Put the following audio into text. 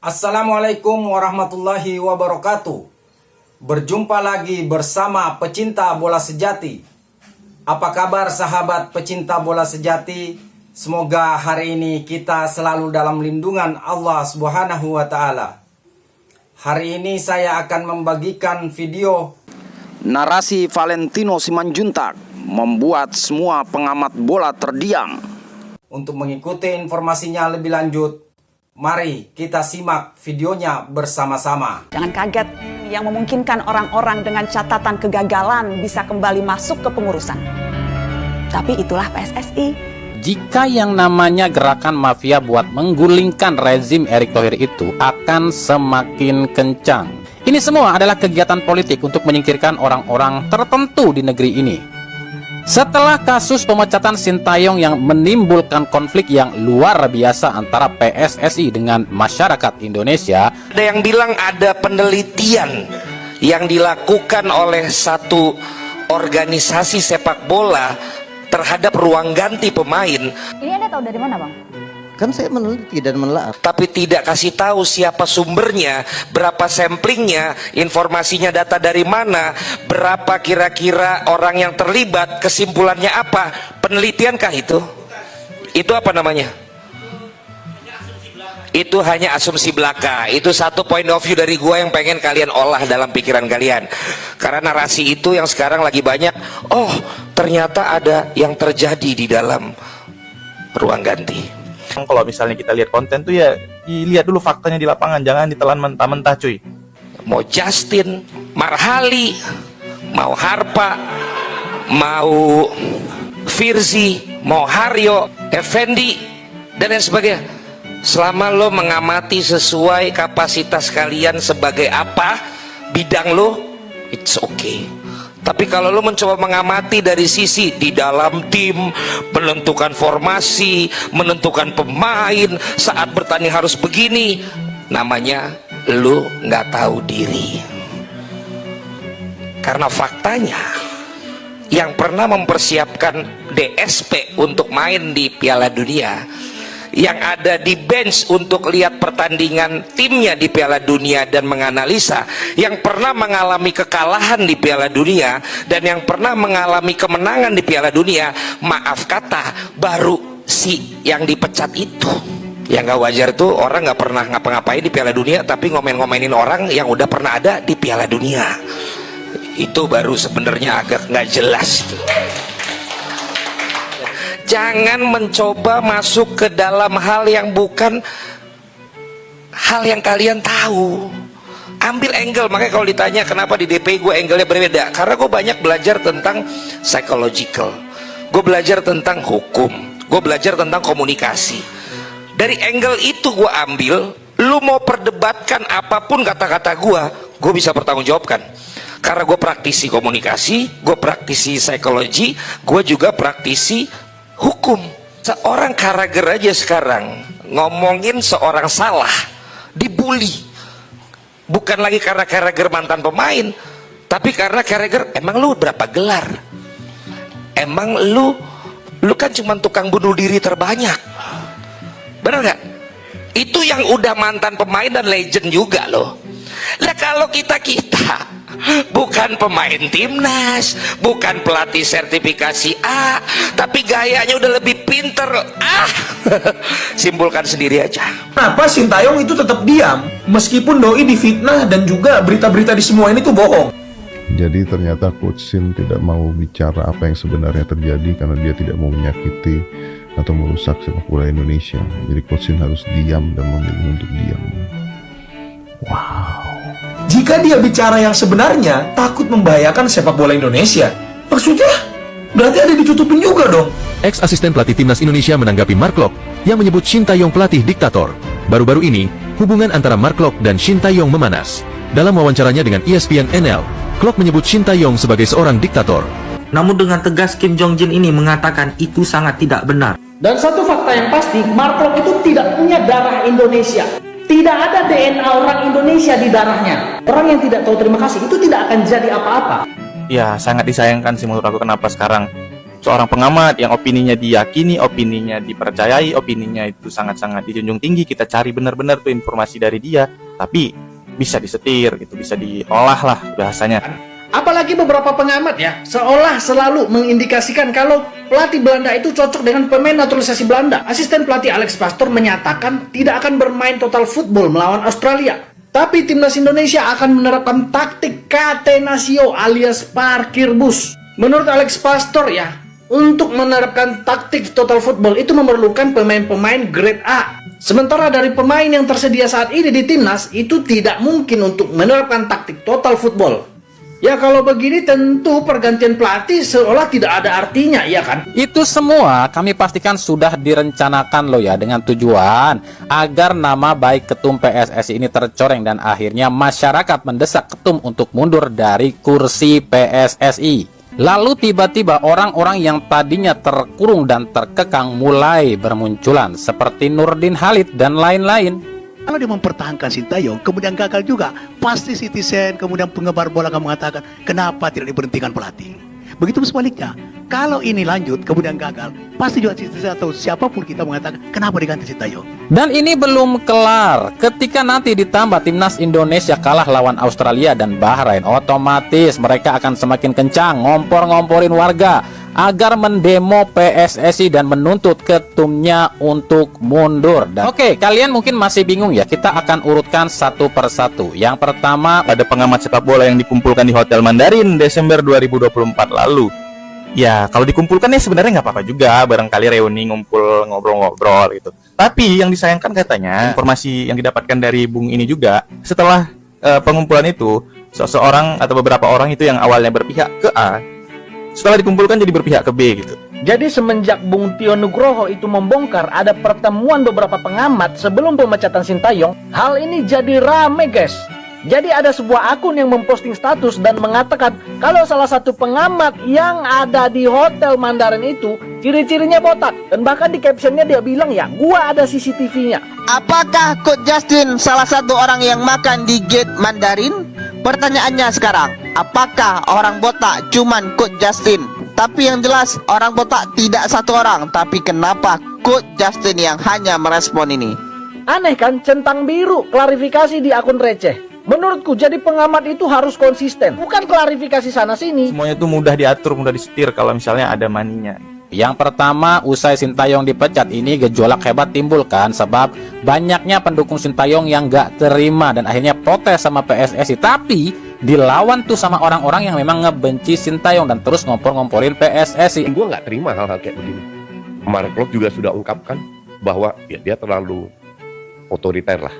Assalamualaikum warahmatullahi wabarakatuh. Berjumpa lagi bersama pecinta bola sejati. Apa kabar sahabat pecinta bola sejati? Semoga hari ini kita selalu dalam lindungan Allah Subhanahu wa taala. Hari ini saya akan membagikan video narasi Valentino Simanjuntak membuat semua pengamat bola terdiam. Untuk mengikuti informasinya lebih lanjut, mari kita simak videonya bersama-sama. Jangan kaget, yang memungkinkan orang-orang dengan catatan kegagalan bisa kembali masuk ke pengurusan. Tapi itulah PSSI. Jika yang namanya gerakan mafia buat menggulingkan rezim Erick Thohir itu akan semakin kencang. Ini semua adalah kegiatan politik untuk menyingkirkan orang-orang tertentu di negeri ini. Setelah kasus pemecatan Sintayong yang menimbulkan konflik yang luar biasa antara PSSI dengan masyarakat Indonesia, ada yang bilang ada penelitian yang dilakukan oleh satu organisasi sepak bola terhadap ruang ganti pemain. Ini Anda tahu dari mana, Bang? Kan saya meneliti dan menelaah. Tapi tidak kasih tahu siapa sumbernya, berapa samplingnya, informasinya data dari mana, berapa kira-kira orang yang terlibat, kesimpulannya apa, penelitiankah itu? Itu apa namanya? Itu hanya asumsi belaka. Itu satu point of view dari gua yang pengen kalian olah dalam pikiran kalian. Karena narasi itu yang sekarang lagi banyak, oh ternyata ada yang terjadi di dalam ruang ganti. Kalau misalnya kita lihat konten tuh ya dilihat dulu faktanya di lapangan, jangan ditelan mentah-mentah cuy. Mau Justin, Marhali, mau Harpa, mau Firzi, mau Haryo, Effendi, dan lain sebagainya. Selama lo mengamati sesuai kapasitas kalian sebagai apa bidang lo, it's okay. Tapi kalau lo mencoba mengamati dari sisi di dalam tim, menentukan formasi, menentukan pemain, saat bertanding harus begini, namanya lo nggak tahu diri. Karena faktanya, yang pernah mempersiapkan DSP untuk main di Piala Dunia, yang ada di bench untuk lihat pertandingan timnya di Piala Dunia dan menganalisa, yang pernah mengalami kekalahan di Piala Dunia dan yang pernah mengalami kemenangan di Piala Dunia, maaf kata, baru si yang dipecat itu. Yang gak wajar tuh orang gak pernah ngapa-ngapain di Piala Dunia tapi ngomen-ngomenin orang yang udah pernah ada di Piala Dunia. Itu baru sebenarnya agak gak jelas. Jangan mencoba masuk ke dalam hal yang bukan hal yang kalian tahu. Ambil angle. Makanya kalau ditanya kenapa di DPI gue angle-nya berbeda, karena gue banyak belajar tentang psychological, gue belajar tentang hukum, gue belajar tentang komunikasi. Dari angle itu gue ambil. Lu mau perdebatkan apapun kata-kata gue bisa bertanggungjawabkan. Karena gue praktisi komunikasi, gue praktisi psikologi, gue juga praktisi hukum. Seorang Carragher aja sekarang ngomongin seorang salah, dibully. Bukan lagi karena Carragher mantan pemain, tapi karena Carragher, emang lu berapa gelar? Emang lu kan cuma tukang bunuh diri terbanyak. Bener gak? Itu yang udah mantan pemain dan legend juga loh. Lah kalau kita bukan pemain timnas, bukan pelatih sertifikasi A, tapi gayanya udah lebih pinter. Simpulkan sendiri aja. Kenapa Sintayong itu tetap diam meskipun doi difitnah dan juga berita-berita di semua ini tuh bohong? Jadi ternyata Coach Sin tidak mau bicara apa yang sebenarnya terjadi karena dia tidak mau menyakiti atau merusak sepak bola Indonesia. Jadi Coach Sin harus diam dan memilih untuk diam. Wow. Jika dia bicara yang sebenarnya, takut membahayakan sepak bola Indonesia. Maksudnya, berarti ada ditutupin juga dong. Ex-asisten pelatih timnas Indonesia menanggapi Mark Klok yang menyebut Sintayong pelatih diktator. Baru-baru ini, hubungan antara Mark Klok dan Sintayong memanas. Dalam wawancaranya dengan ESPN NL, Klok menyebut Sintayong sebagai seorang diktator. Namun dengan tegas Kim Jong Jin ini mengatakan itu sangat tidak benar. Dan satu fakta yang pasti, Mark Klok itu tidak punya darah Indonesia. Tidak ada DNA orang Indonesia di darahnya. Orang yang tidak tahu terima kasih itu tidak akan jadi apa-apa. Ya sangat disayangkan sih menurut aku kenapa sekarang seorang pengamat yang opininya diyakini, opininya dipercayai, opininya itu sangat-sangat dijunjung tinggi, kita cari benar-benar tuh informasi dari dia, tapi bisa disetir gitu, bisa diolah lah bahasanya. Apalagi beberapa pengamat ya, seolah selalu mengindikasikan kalau pelatih Belanda itu cocok dengan pemain naturalisasi Belanda. Asisten pelatih Alex Pastoor menyatakan tidak akan bermain total football melawan Australia. Tapi timnas Indonesia akan menerapkan taktik catenaccio alias parkir bus. Menurut Alex Pastoor ya, untuk menerapkan taktik total football itu memerlukan pemain-pemain grade A. Sementara dari pemain yang tersedia saat ini di timnas itu tidak mungkin untuk menerapkan taktik total football. Ya kalau begini tentu pergantian pelatih seolah tidak ada artinya, ya kan? Itu semua kami pastikan sudah direncanakan loh ya, dengan tujuan agar nama baik ketum PSSI ini tercoreng dan akhirnya masyarakat mendesak ketum untuk mundur dari kursi PSSI. Lalu tiba-tiba orang-orang yang tadinya terkurung dan terkekang mulai bermunculan seperti Nurdin Halid dan lain-lain. Kalau dia mempertahankan Sintayong, kemudian gagal juga, pasti Citizen, kemudian penggemar bola akan mengatakan, kenapa tidak diberhentikan pelatih? Begitu sebaliknya, kalau ini lanjut, kemudian gagal, pasti juga Citizen atau siapapun kita mengatakan, kenapa diganti Sintayong? Dan ini belum kelar, ketika nanti ditambah timnas Indonesia kalah lawan Australia dan Bahrain, otomatis mereka akan semakin kencang ngompor-ngomporin warga agar mendemo PSSI dan menuntut ketumnya untuk mundur. Dan oke, kalian mungkin masih bingung ya, kita akan urutkan satu persatu. Yang pertama, Ada pengamat sepak bola yang dikumpulkan di Hotel Mandarin Desember 2024 lalu. Ya, kalau dikumpulkan ya sebenarnya nggak apa-apa juga, barangkali reuni ngumpul ngobrol-ngobrol gitu. Tapi yang disayangkan katanya, informasi yang didapatkan dari Bung ini juga, setelah pengumpulan itu, seseorang atau beberapa orang itu yang awalnya berpihak ke A, setelah dikumpulkan jadi berpihak ke B gitu. Jadi semenjak Bung Tio Nugroho itu membongkar ada pertemuan beberapa pengamat sebelum pemecatan Sintayong, hal ini jadi rame guys. Jadi ada sebuah akun yang memposting status dan mengatakan kalau salah satu pengamat yang ada di Hotel Mandarin itu ciri-cirinya botak. Dan bahkan di captionnya dia bilang ya, gua ada CCTV-nya. Apakah Coach Justin salah satu orang yang makan di gate Mandarin? Pertanyaannya sekarang, apakah orang botak cuman Coach Justin? Tapi yang jelas orang botak tidak satu orang. Tapi kenapa Coach Justin yang hanya merespon ini? Aneh kan, centang biru klarifikasi di akun receh. Menurutku jadi pengamat itu harus konsisten, bukan klarifikasi sana sini. Semuanya tuh mudah diatur, mudah disetir kalau misalnya ada maninya. yang pertama, usai Sintayong dipecat ini gejolak hebat timbul kan, sebab banyaknya pendukung Sintayong yang gak terima dan akhirnya protes sama PSSI. Tapi dilawan tuh sama orang-orang yang memang ngebenci Sintayong dan terus ngompor-ngomporin PSSI. Gue nggak terima hal-hal kayak begini. Mark Klok juga sudah ungkapkan bahwa ya, dia terlalu otoriter lah.